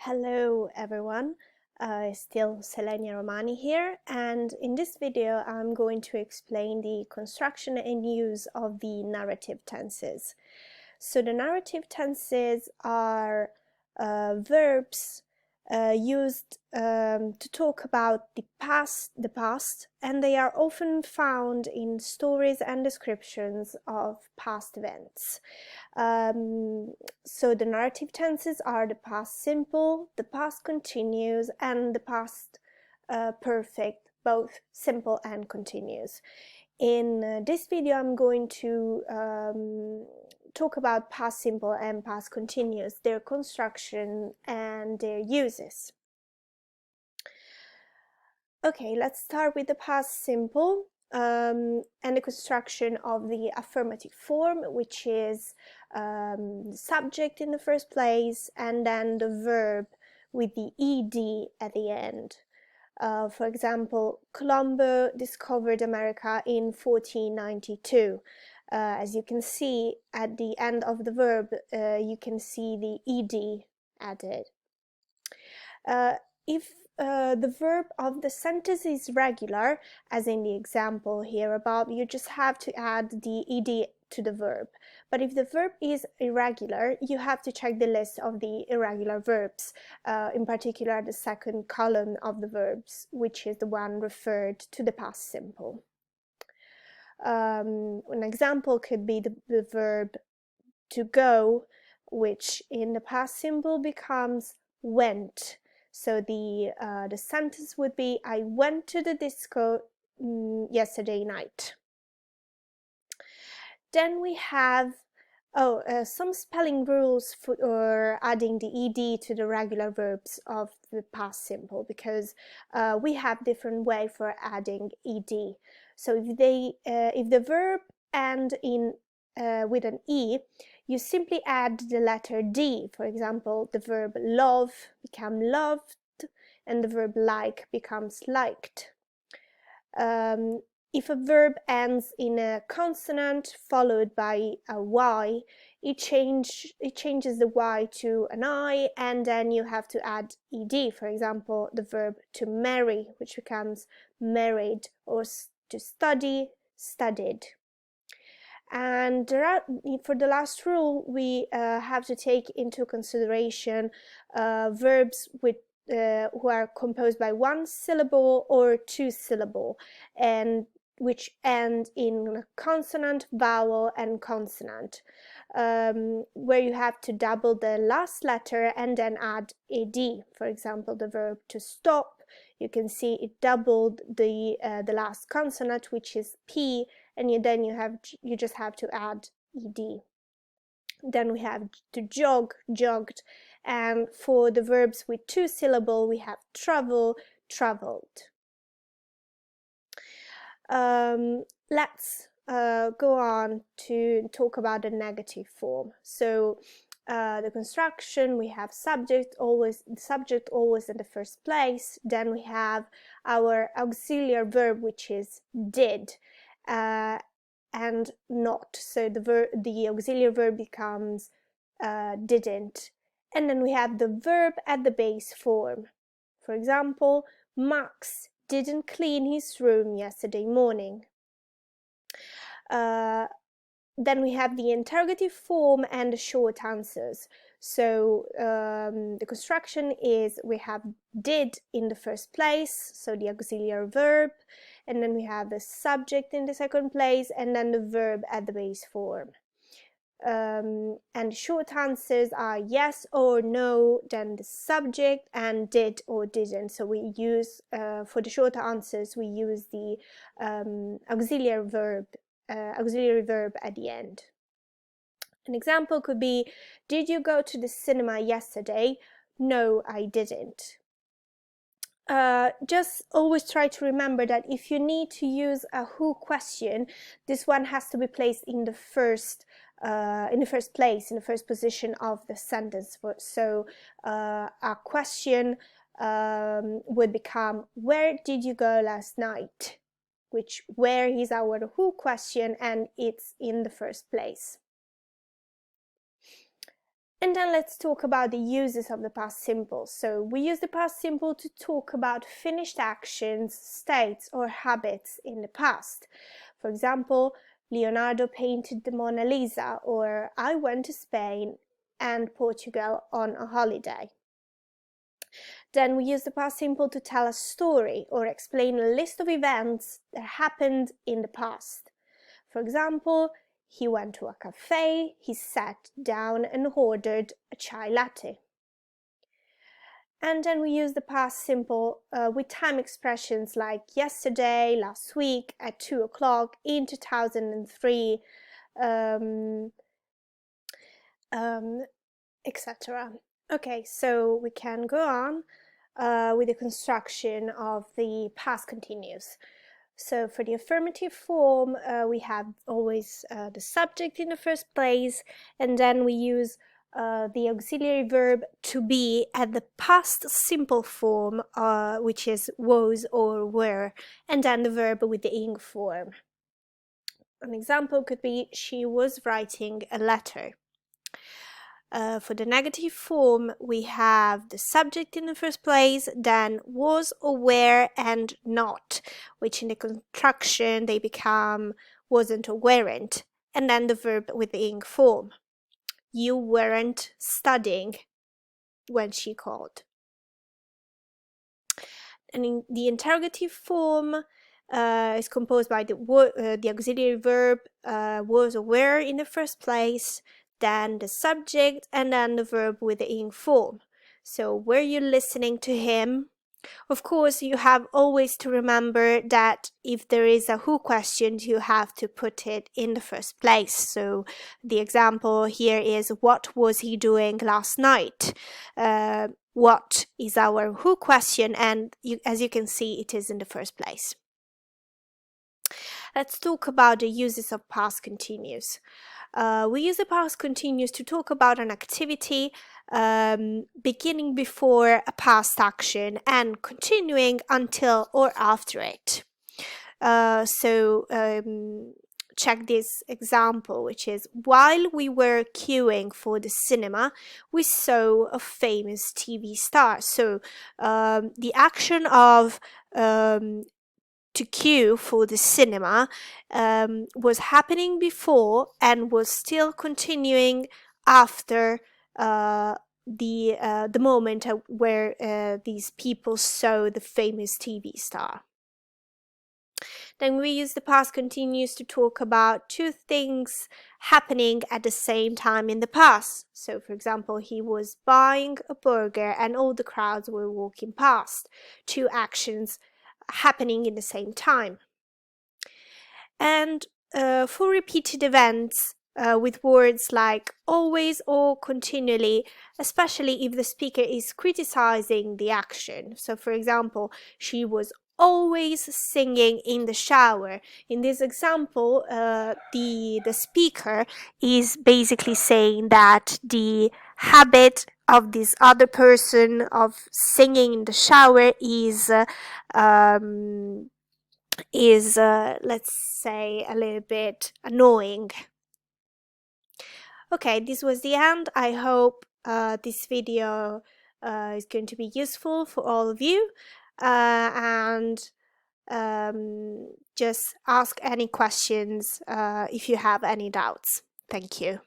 Hello everyone, still Selenia Romani here, and in this video I'm going to explain the construction and use of the narrative tenses. So the narrative tenses are verbs used to talk about the past, and they are often found in stories and descriptions of past events. So the narrative tenses are the past simple, the past continuous, and the past perfect, both simple and continuous. In this video, I'm going to talk about past simple and past continuous, their construction and their uses. Okay, let's start with the past simple and the construction of the affirmative form, which is the subject in the first place and then the verb with the ed at the end. For example, Colombo discovered America in 1492. As you can see at the end of the verb, you can see the ed added. If the verb of the sentence is regular, as in the example here above, you just have to add the ed to the verb. But if the verb is irregular, you have to check the list of the irregular verbs, in particular the second column of the verbs, which is the one referred to the past simple. An example could be the verb to go, which in the past simple becomes went. So the sentence would be, I went to the disco yesterday night. Then we have some spelling rules for adding the ed to the regular verbs of the past simple, because we have different way for adding ed. So if the verb end in with an e, you simply add the letter d. For example, the verb love becomes loved, and the verb like becomes liked. If a verb ends in a consonant followed by a y, it changes the y to an I, and then you have to add ed. For example, the verb to marry, which becomes married, or to study, studied. And for the last rule, we have to take into consideration verbs with who are composed by one syllable or two syllable, and which end in consonant, vowel, and consonant, where you have to double the last letter and then add ed. For example, the verb to stop, you can see it doubled the last consonant, which is p, and you just have to add ed. Then we have to jog, jogged, and for the verbs with two syllable, we have travel, traveled. Let's go on to talk about the negative form. So the construction, we have subject always in the first place. Then we have our auxiliary verb, which is did and not. So the auxiliary verb becomes didn't. And then we have the verb at the base form. For example, Max didn't clean his room yesterday morning. Then we have the interrogative form and the short answers. So the construction is, we have did in the first place, so the auxiliary verb, and then we have the subject in the second place, and then the verb at the base form. And short answers are yes or no, then the subject, and did or didn't. So we use, for the short answers, we use the auxiliary verb at the end. An example could be, did you go to the cinema yesterday? No, I didn't. Just always try to remember that if you need to use a who question, this one has to be placed in the first place, in the first position of the sentence. So a question would become, where did you go last night? Which where is our who question, and it's in the first place. And then let's talk about the uses of the past simple. So we use the past simple to talk about finished actions, states, or habits in the past. For example, Leonardo painted the Mona Lisa, or I went to Spain and Portugal on a holiday. Then we use the past simple to tell a story or explain a list of events that happened in the past. For example, he went to a cafe, he sat down and ordered a chai latte. And then we use the past simple with time expressions like yesterday, last week, at 2 o'clock, in 2003, etc. Okay, so we can go on with the construction of the past continuous. So for the affirmative form, we have always the subject in the first place, and then we use the auxiliary verb to be at the past simple form, which is was or were, and then the verb with the ing form. An example could be, she was writing a letter. For the negative form, we have the subject in the first place, then was or were and not, which in the contraction they become wasn't or weren't, and then the verb with the ing form. You weren't studying when she called. And in the interrogative form is composed by the auxiliary verb was or were in the first place, then the subject, and then the verb with the ing form. So were you listening to him? Of course, you have always to remember that if there is a who question, you have to put it in the first place. So the example here is, what was he doing last night? What is our who question, and as you can see, it is in the first place. Let's talk about the uses of past continuous. We use the past continuous to talk about an activity beginning before a past action and continuing until or after it. Check this example, which is, while we were queuing for the cinema, we saw a famous TV star. So the action of to queue for the cinema was happening before and was still continuing after the moment where these people saw the famous TV star. Then we use the past continuous to talk about two things happening at the same time in the past. So, for example, he was buying a burger and all the crowds were walking past. Two actions happening in the same time. And for repeated events with words like always or continually, especially if the speaker is criticizing the action. So, for example, she was always singing in the shower. In this example, the speaker is basically saying that the habit of this other person of singing in the shower is let's say a little bit annoying. Okay, this was the end. I hope this video is going to be useful for all of you, and just ask any questions if you have any doubts. Thank you.